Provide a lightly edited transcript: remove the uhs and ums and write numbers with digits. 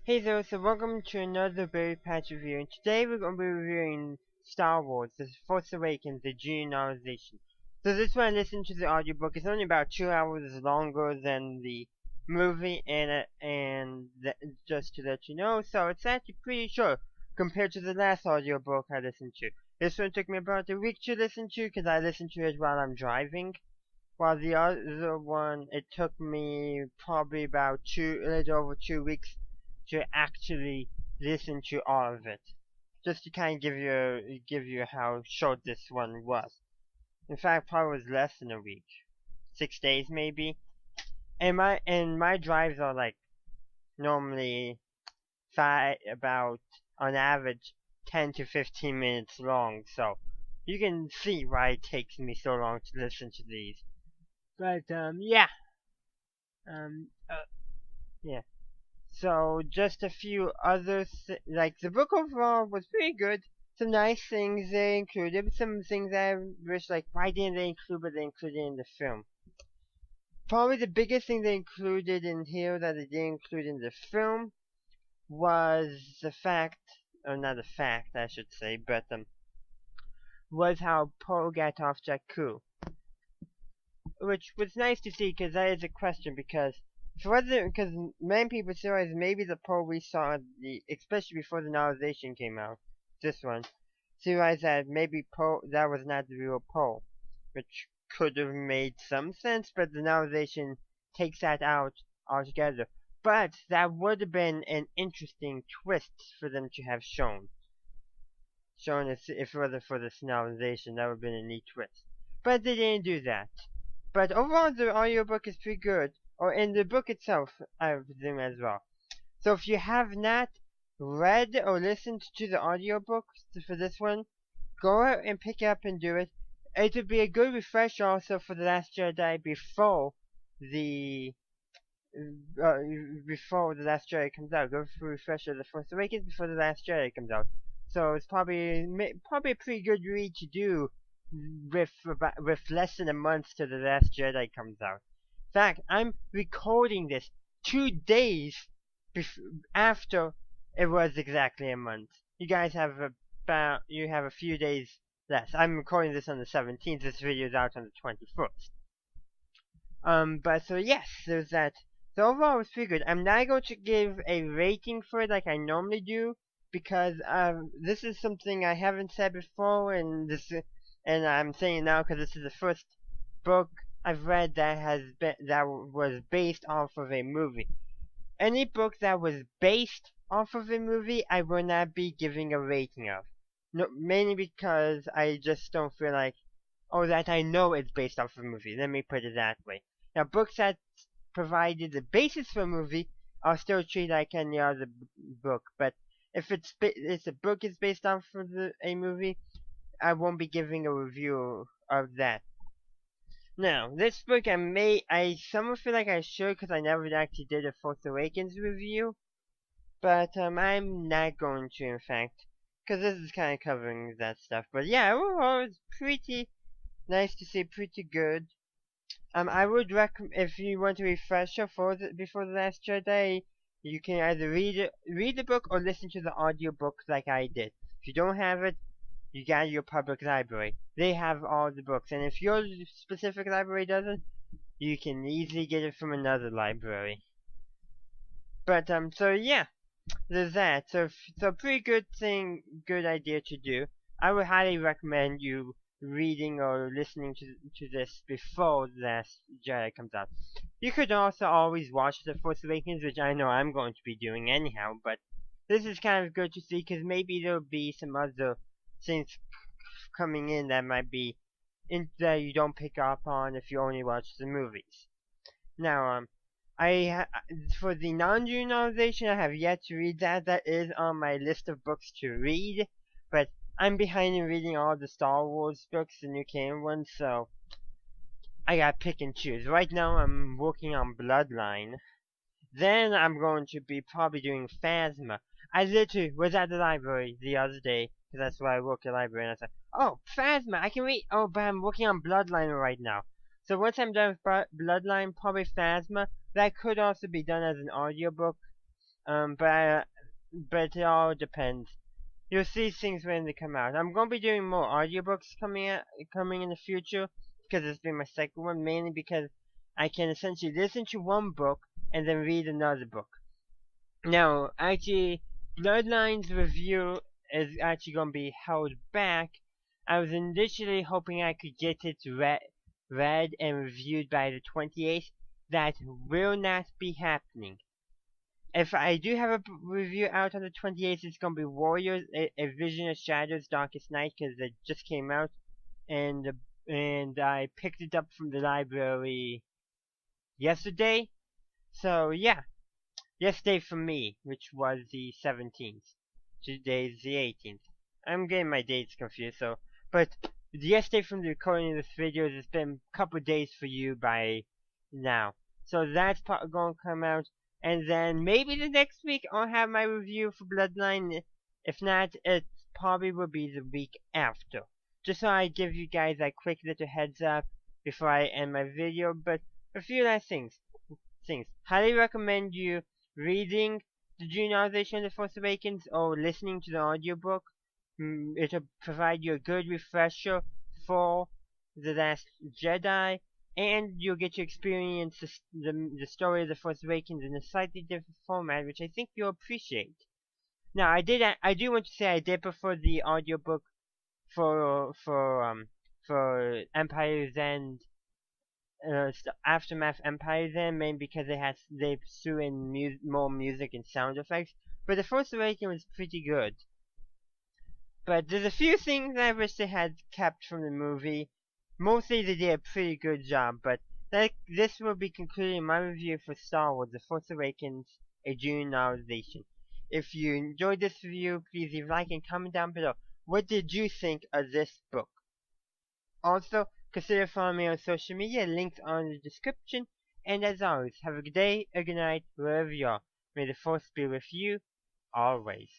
Hey there, so welcome to another Berry Patch review, and today we're going to be reviewing Star Wars, The Force Awakens, the Junior novelization. So this one I listened to the audiobook. It's only about 2 hours longer than the movie, just to let you know, so it's actually pretty short compared to the last audiobook I listened to. This one took me about a week to listen to, because I listened to it while I'm driving. While the other one, it took me probably about a little over 2 weeks to actually listen to all of it, just to kind of give you how short this one was. In fact, probably was less than a week, 6 days maybe. And my drives are like normally about on average 10 to 15 minutes long, so you can see why it takes me so long to listen to these. But yeah, um, uh, yeah. So just a few other like the book overall was pretty good. Some nice things they included. Some things I wish like why didn't they include, but they included in the film. Probably the biggest thing they included in here that they didn't include in the film was the fact, or not the fact I should say, but was how Poe got off Jakku, which was nice to see because that is a question because many people theorize maybe the Poe we saw, especially before the novelization came out, this one, theorized that maybe Poe, that was not the real Poe, which could have made some sense, but the novelization takes that out altogether. But that would have been an interesting twist for them to have shown if it wasn't for this novelization. That would have been a neat twist. But they didn't do that. But overall, the audiobook is pretty good. Or in the book itself, I presume as well. So if you have not read or listened to the audiobook for this one, go out and pick it up and do it. It would be a good refresher also for The Last Jedi the before The Last Jedi comes out. Go for a refresher of The Force Awakens before The Last Jedi comes out. So it's probably a pretty good read to do with less than a month till The Last Jedi comes out. In fact, I'm recording this 2 days after it was exactly a month. You guys have a few days less. I'm recording this on the 17th. This video is out on the 21st. But so yes, there's that. So overall, it was pretty good. I'm not going to give a rating for it like I normally do because this is something I haven't said before, and I'm saying it now because this is the first book I've read that was based off of a movie. Any book that was based off of a movie, I will not be giving a rating of. No, mainly because I just don't feel like, that I know it's based off of a movie. Let me put it that way. Now, books that provided the basis for a movie, I'll still treat like any other book. But if a book is based off of a movie, I won't be giving a review of that. Now, this book I somewhat feel like I should because I never actually did a Force Awakens review. But I'm not going to, in fact, because this is kind of covering that stuff. But yeah, overall, it's pretty nice to see, pretty good. I would recommend, if you want a refresher before The Last Jedi, you can either read the book or listen to the audiobook like I did. If you don't have it, you got your public library. They have all the books, and if your specific library doesn't, you can easily get it from another library. But so yeah, there's that. So pretty good idea to do. I would highly recommend you reading or listening to this before The Last Jedi comes out. You could also always watch The Force Awakens, which I know I'm going to be doing anyhow, but this is kind of good to see because maybe there'll be some other things coming in that might be that you don't pick up on if you only watch the movies. Now, for the non-June novelization, I have yet to read that. That is on my list of books to read, but I'm behind in reading all the Star Wars books, the new canon ones, so I gotta pick and choose. Right now, I'm working on Bloodline. Then I'm going to be probably doing Phasma. I literally was at the library the other day, because that's where I work at the library, and I said, oh, Phasma, I can read. Oh, but I'm working on Bloodline right now. So once I'm done with Bloodline, probably Phasma. That could also be done as an audiobook. But it all depends. You'll see things when they come out. I'm gonna be doing more audiobooks coming in the future because it's been my second one, mainly because I can essentially listen to one book and then read another book. Now, actually, Bloodlines review is actually gonna be held back. I was initially hoping I could get it read and reviewed by the 28th. That will not be happening. If I do have a review out on the 28th, it's gonna be Warriors: A Vision of Shadows, Darkest Night, because it just came out, and I picked it up from the library yesterday. So yeah, yesterday for me, which was the 17th. Today's the 18th. I'm getting my dates confused. But yesterday from the recording of this video, it's been a couple days for you by now. So that's going to come out. And then maybe the next week I'll have my review for Bloodline. If not, it probably will be the week after. Just so I give you guys a quick little heads up before I end my video. But a few last things. Highly recommend you reading the June novelization of The Force Awakens or listening to the audiobook. It'll provide you a good refresher for The Last Jedi, and you'll get to experience the story of The Force Awakens in a slightly different format, which I think you'll appreciate. Now, I do want to say I did prefer the audiobook for Empire's End, Aftermath Empire's End, mainly because they threw in more music and sound effects. But The Force Awakens was pretty good. But there's a few things I wish they had kept from the movie. Mostly they did a pretty good job, but this will be concluding my review for Star Wars: The Force Awakens, a June novelization. If you enjoyed this review, please leave a like and comment down below. What did you think of this book? Also, consider following me on social media, links are in the description. And as always, have a good day, a good night, wherever you are. May the Force be with you, always.